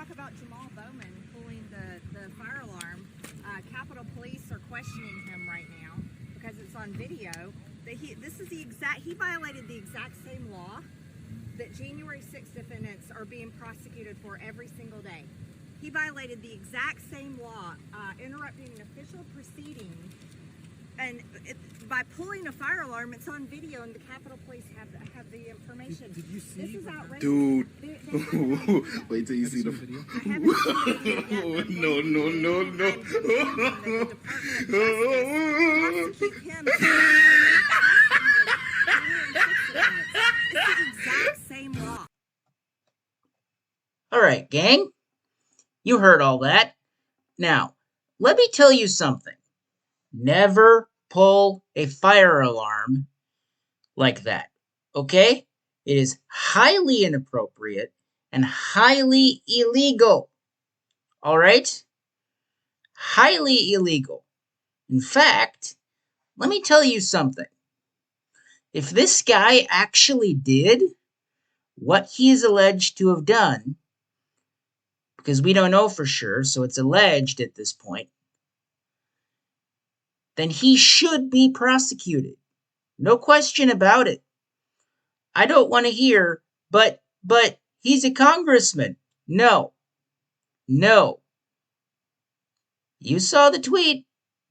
talk about Jamaal Bowman pulling the fire alarm. Capitol Police are questioning him right now because it's on video. That he violated the exact same law that January 6th defendants are being prosecuted for every single day. He violated the exact same law, interrupting an official proceeding, and by pulling a fire alarm. It's on video, and the Capitol Police have the information. Did you see? This is outrageous. Dude, wait till you see the video. I haven't seen the video yet. No. Prosecute him. It's the exact same law. All right, gang. You heard all that. Now, let me tell you something. Never pull a fire alarm like that, okay? It is highly inappropriate and highly illegal, all right? Highly illegal. In fact, let me tell you something. If this guy actually did what he is alleged to have done, because we don't know for sure, so it's alleged at this point, then he should be prosecuted. No question about it. I don't want to hear, but he's a congressman. No. You saw the tweet.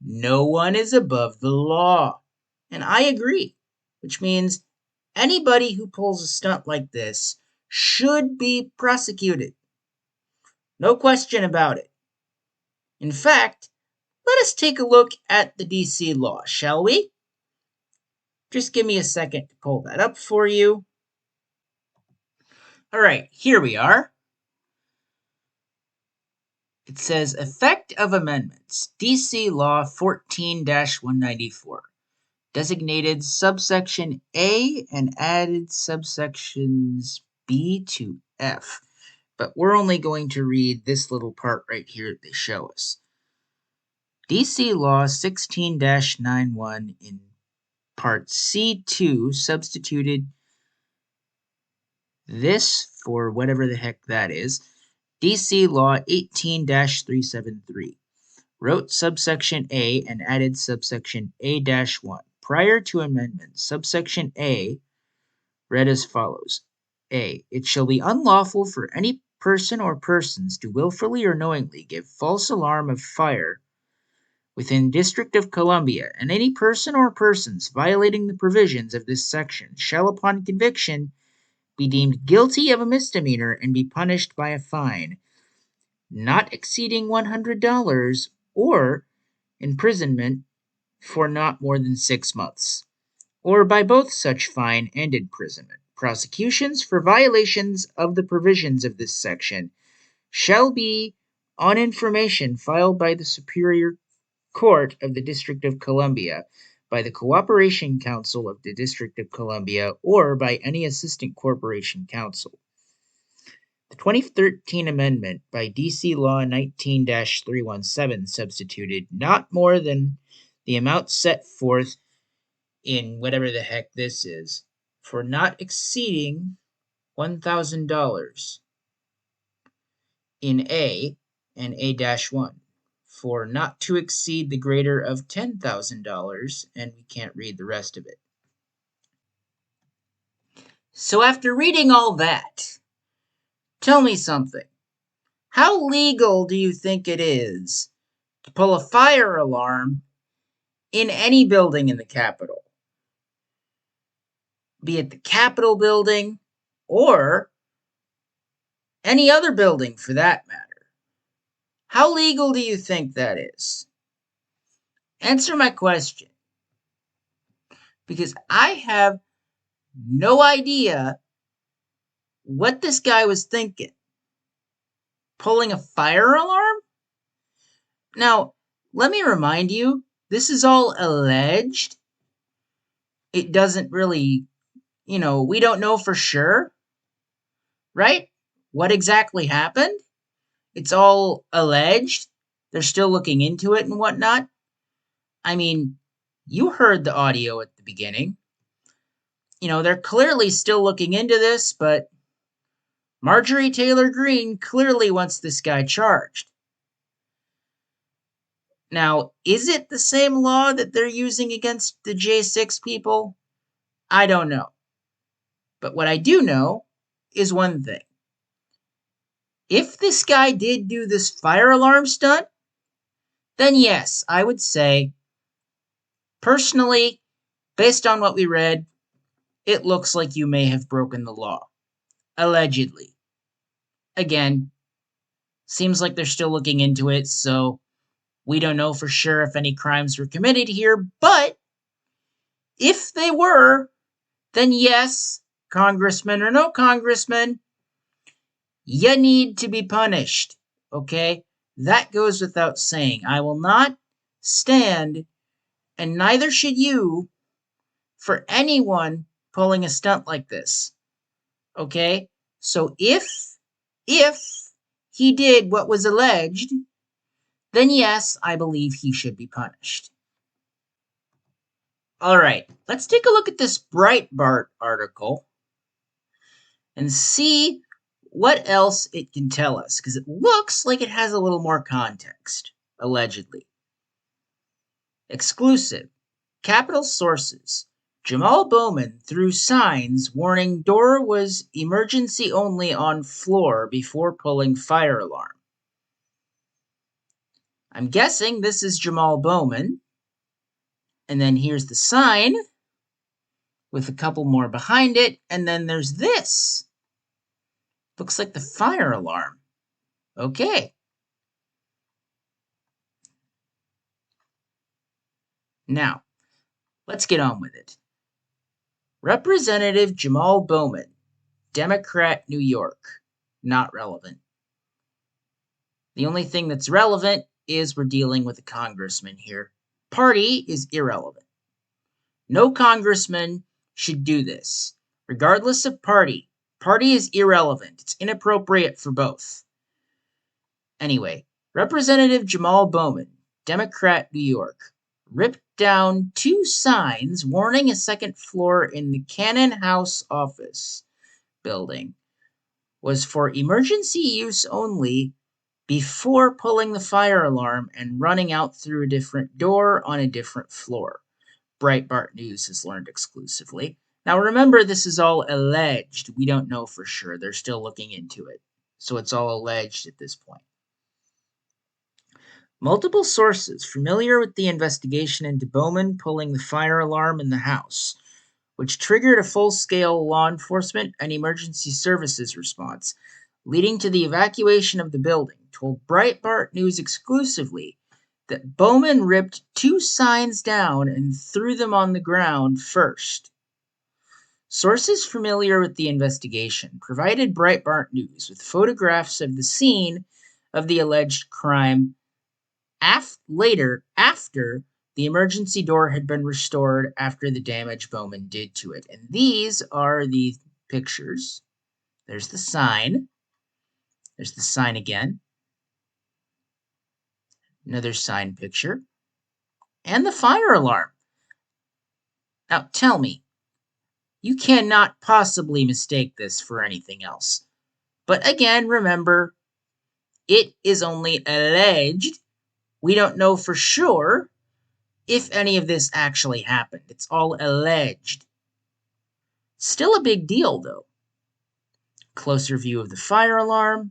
No one is above the law. And I agree, which means anybody who pulls a stunt like this should be prosecuted. No question about it. In fact, let us take a look at the DC law, shall we? Just give me a second to pull that up for you. All right, here we are. It says, effect of amendments, DC Law 14-194, designated subsection A and added subsections B to F. But we're only going to read this little part right here that they show us. DC Law 16-91 in Part C2 substituted this for whatever the heck that is. DC Law 18-373 wrote subsection A and added subsection A-1. Prior to amendment, subsection A read as follows. A. It shall be unlawful for any person or persons to willfully or knowingly give false alarm of fire within District of Columbia, and any person or persons violating the provisions of this section shall upon conviction be deemed guilty of a misdemeanor and be punished by a fine not exceeding $100 or imprisonment for not more than 6 months, or by both such fine and imprisonment. Prosecutions for violations of the provisions of this section shall be on information filed by the Superior Court of the District of Columbia, by the Cooperation Council of the District of Columbia, or by any assistant corporation council. The 2013 amendment by DC Law 19-317 substituted not more than the amount set forth in whatever the heck this is for not exceeding $1,000 in A and A-1 for not to exceed the greater of $10,000, and we can't read the rest of it. So after reading all that, tell me something. How legal do you think it is to pull a fire alarm in any building in the Capitol? Be it the Capitol building or any other building for that matter. How legal do you think that is? Answer my question. Because I have no idea what this guy was thinking. Pulling a fire alarm? Now, let me remind you, this is all alleged. It doesn't really, we don't know for sure, right? What exactly happened? It's all alleged. They're still looking into it and whatnot. I mean, you heard the audio at the beginning. They're clearly still looking into this, but Marjorie Taylor Greene clearly wants this guy charged. Now, is it the same law that they're using against the J6 people? I don't know. But what I do know is one thing. If this guy did do this fire alarm stunt, then yes, I would say, personally, based on what we read, it looks like you may have broken the law. Allegedly. Again, seems like they're still looking into it, so we don't know for sure if any crimes were committed here, but if they were, then yes, congressman or no congressman, you need to be punished, okay? That goes without saying. I will not stand, and neither should you, for anyone pulling a stunt like this, okay? So if he did what was alleged, then yes, I believe he should be punished. All right, let's take a look at this Breitbart article and see what else it can tell us, because it looks like it has a little more context, allegedly. Exclusive. Capital sources. Jamaal Bowman threw signs warning door was emergency only on floor before pulling fire alarm. I'm guessing this is Jamaal Bowman. And then here's the sign with a couple more behind it. And then there's this. Looks like the fire alarm. Okay. Now, let's get on with it. Representative Jamaal Bowman, Democrat, New York. Not relevant. The only thing that's relevant is we're dealing with a congressman here. Party is irrelevant. No congressman should do this. Regardless of party. Party is irrelevant. It's inappropriate for both. Anyway, Representative Jamaal Bowman, Democrat, New York, ripped down 2 signs warning a second floor in the Cannon House office building was for emergency use only before pulling the fire alarm and running out through a different door on a different floor. Breitbart News has learned exclusively. Now remember, this is all alleged. We don't know for sure. They're still looking into it. So it's all alleged at this point. Multiple sources familiar with the investigation into Bowman pulling the fire alarm in the house, which triggered a full-scale law enforcement and emergency services response, leading to the evacuation of the building, told Breitbart News exclusively that Bowman ripped 2 signs down and threw them on the ground first. Sources familiar with the investigation provided Breitbart News with photographs of the scene of the alleged crime later after the emergency door had been restored after the damage Bowman did to it. And these are the pictures. There's the sign. There's the sign again. Another sign picture. And the fire alarm. Now tell me, you cannot possibly mistake this for anything else. But again, remember, it is only alleged. We don't know for sure if any of this actually happened. It's all alleged. Still a big deal, though. Closer view of the fire alarm.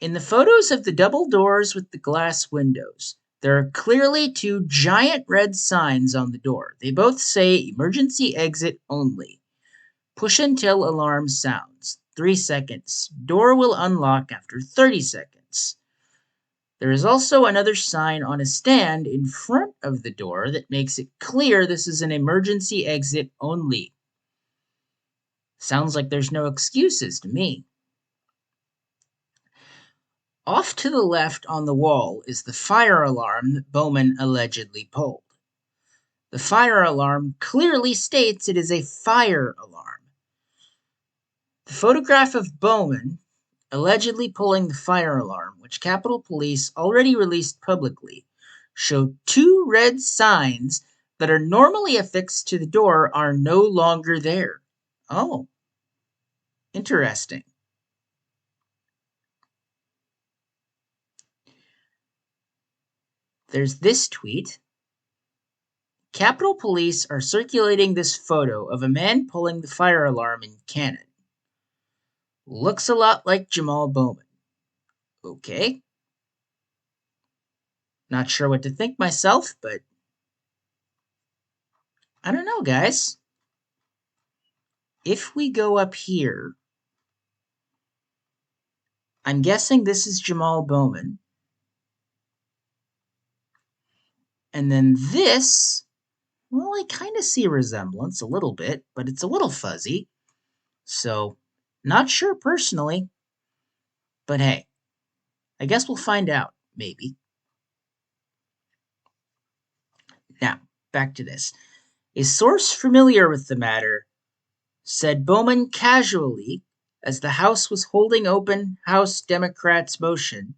In the photos of the double doors with the glass windows, there are clearly 2 giant red signs on the door. They both say emergency exit only. Push until alarm sounds. 3 seconds. Door will unlock after 30 seconds. There is also another sign on a stand in front of the door that makes it clear this is an emergency exit only. Sounds like there's no excuses to me. Off to the left on the wall is the fire alarm that Bowman allegedly pulled. The fire alarm clearly states it is a fire alarm. The photograph of Bowman allegedly pulling the fire alarm, which Capitol Police already released publicly, showed 2 red signs that are normally affixed to the door are no longer there. Oh, interesting. There's this tweet. Capitol Police are circulating this photo of a man pulling the fire alarm in Cannon. Looks a lot like Jamaal Bowman. Okay. Not sure what to think myself, but I don't know, guys. If we go up here, I'm guessing this is Jamaal Bowman. And then this, well, I kind of see a resemblance a little bit, but it's a little fuzzy. So, not sure personally. But hey, I guess we'll find out, maybe. Now, back to this. A source familiar with the matter said Bowman casually, as the House was holding open House Democrats' motion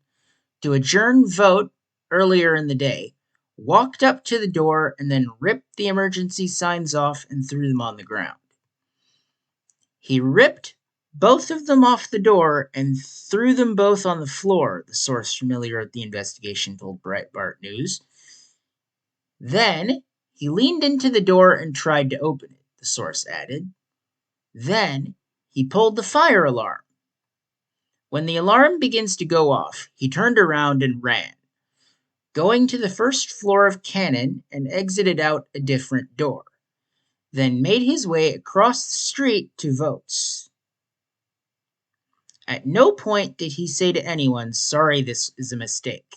to adjourn vote earlier in the day, walked up to the door and then ripped the emergency signs off and threw them on the ground. He ripped both of them off the door and threw them both on the floor, the source familiar with the investigation told Breitbart News. Then he leaned into the door and tried to open it, the source added. Then he pulled the fire alarm. When the alarm begins to go off, he turned around and ran, going to the first floor of Cannon and exited out a different door, then made his way across the street to votes. At no point did he say to anyone, "Sorry, this is a mistake,"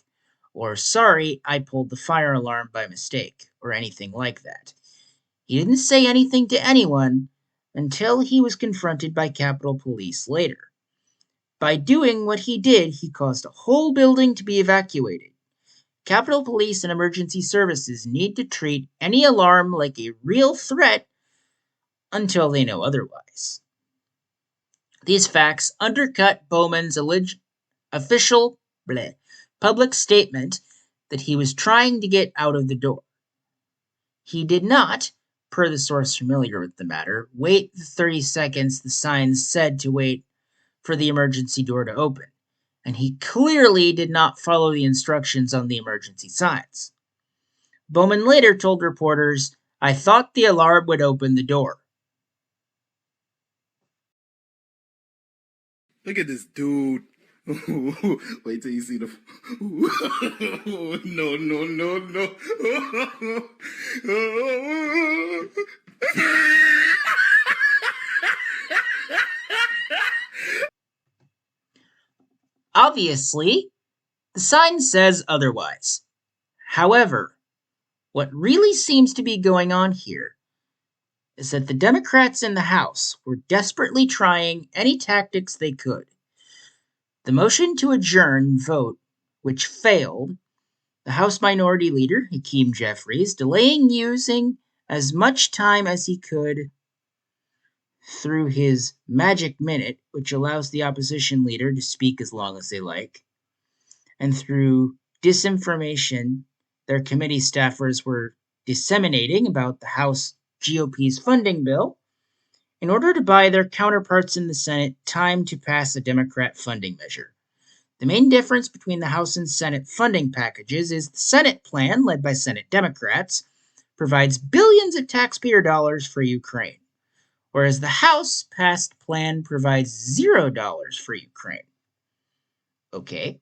or "Sorry, I pulled the fire alarm by mistake," or anything like that. He didn't say anything to anyone until he was confronted by Capitol Police later. By doing what he did, he caused a whole building to be evacuated. Capitol Police and emergency services need to treat any alarm like a real threat until they know otherwise. These facts undercut Bowman's official public statement that he was trying to get out of the door. He did not, per the source familiar with the matter, wait the 30 seconds the signs said to wait for the emergency door to open, and he clearly did not follow the instructions on the emergency signs. Bowman later told reporters, "I thought the alarm would open the door." Look at this dude. Wait till you see the. No, no, no, no. Obviously, the sign says otherwise. However, what really seems to be going on here is that the Democrats in the House were desperately trying any tactics they could. The motion to adjourn vote, which failed, the House Minority Leader, Hakeem Jeffries, delaying using as much time as he could through his magic minute, which allows the opposition leader to speak as long as they like, and through disinformation their committee staffers were disseminating about the House GOP's funding bill in order to buy their counterparts in the Senate time to pass a Democrat funding measure. The main difference between the House and Senate funding packages is the Senate plan, led by Senate Democrats, provides billions of taxpayer dollars for Ukraine, whereas the House passed plan provides $0 for Ukraine. Okay.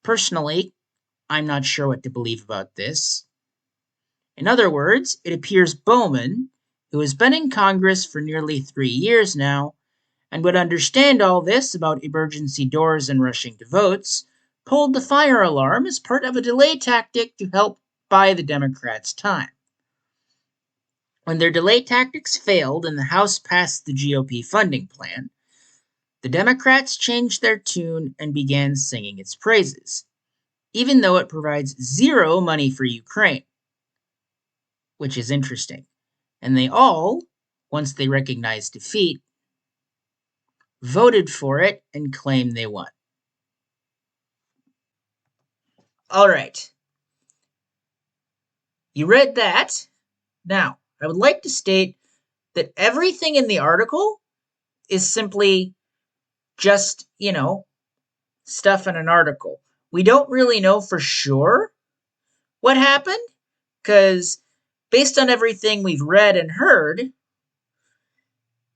Personally, I'm not sure what to believe about this. In other words, it appears Bowman, who has been in Congress for nearly 3 years now, and would understand all this about emergency doors and rushing to votes, pulled the fire alarm as part of a delay tactic to help buy the Democrats time. When their delay tactics failed and the House passed the GOP funding plan, the Democrats changed their tune and began singing its praises, even though it provides zero money for Ukraine, which is interesting. And they all, once they recognized defeat, voted for it and claimed they won. All right. You read that. Now, I would like to state that everything in the article is simply just, stuff in an article. We don't really know for sure what happened because based on everything we've read and heard,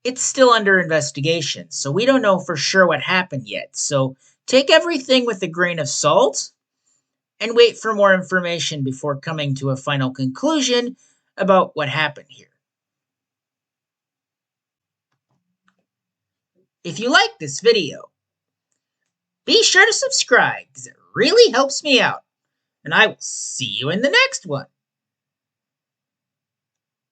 it's still under investigation. So we don't know for sure what happened yet. So take everything with a grain of salt and wait for more information before coming to a final conclusion about what happened here. If you like this video, be sure to subscribe because it really helps me out. And I will see you in the next one.